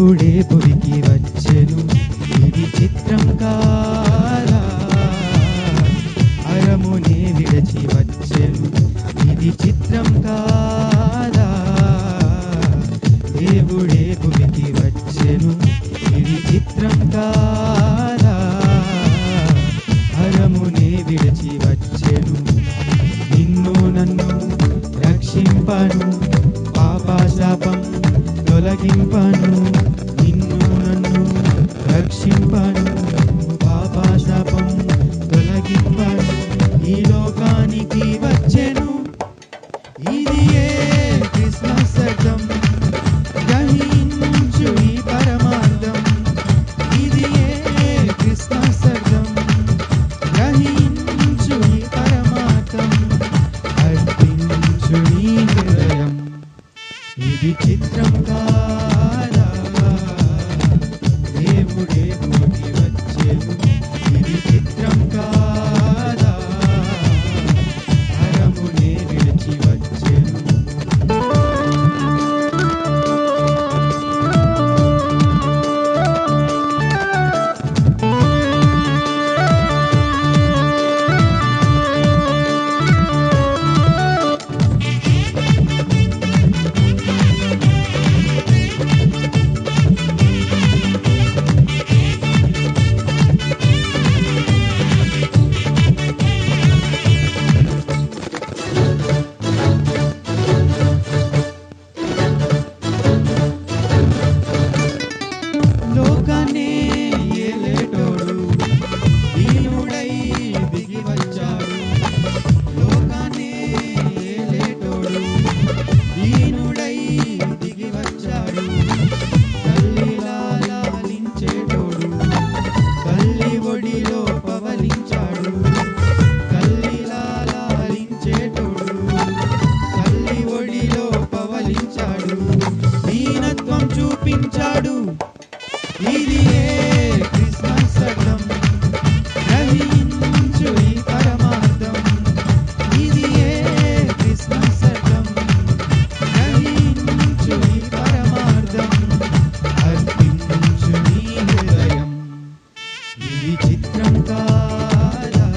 దేవుడే భువికి వచ్చెను, ఇది చిత్రం కాదా? అరమునే విడచి వచ్చెను, ఇది చిత్రం కాదా? దేవుడే భువికి వచ్చెను, ఇది చిత్రం కాదా? అరమునే విడచి వచ్చెను, నిన్ను నన్ను రక్షింపను, పాపశాపం తొలగింపను. నిన్ను నన్ను రక్షింపను, పాపశాపం తొలగింపను. ఈ లోకానికి వచ్చెను, ఇది ఏ క్రిస్మస్ అర్థం? గ్రహించు ఈ పరమార్థం, ఇది ఏ క్రిస్మస్ అర్థం? గ్రహించు ఈ పరమార్థం, అర్పించు నీ హృదయం, ఇది చిత్రం కాదా? దేవుడే భూమికి వచ్చెను, ఇది చిత్రం కాదా? అరమునే విడిచి వచ్చెను. లోకాన్నే ఏలేటోడు దీనుడై దిగి వచ్చాడు, లోకాన్నే ఏలేటోడు దీనుడై దిగి వచ్చాడు. తల్లిలా లాలించేటోడు తల్లి ఒడిలో పవలించాడు, తల్లిలా లాలించేటోడు తల్లి ఒడిలో పవలించాడు. దీనత్వం చూపించాడు, ఇది ఏ క్రిస్మస్ అర్థం? గ్రహించు ఈ పరమార్థం, ఇది ఏ క్రిస్మస్ అర్థం? గ్రహించు ఈ పరమార్థం, అర్పించు నీ హృదయం, ఇది చిత్రం కాదా?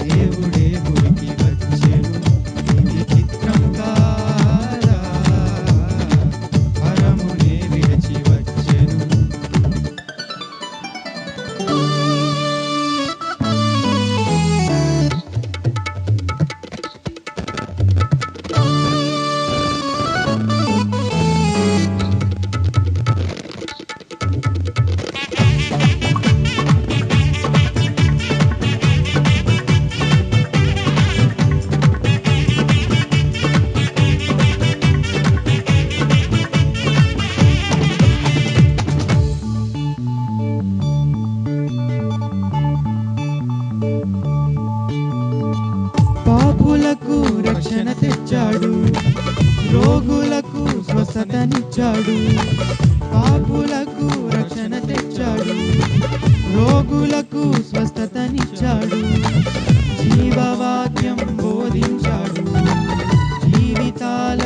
దేవుడే భూమికి వచ్చెను, ఇది చిత్రం కాదా? పరమునే విడిచి వచ్చెను. పాపులకు రక్షణ తెచ్చాడు, రోగులకు స్వస్థతనిచ్చాడు. పాపులకు రక్షణ తెచ్చాడు, రోగులకు స్వస్థతనిచ్చాడు. జీవవాక్యం బోధించాడు, జీవితాల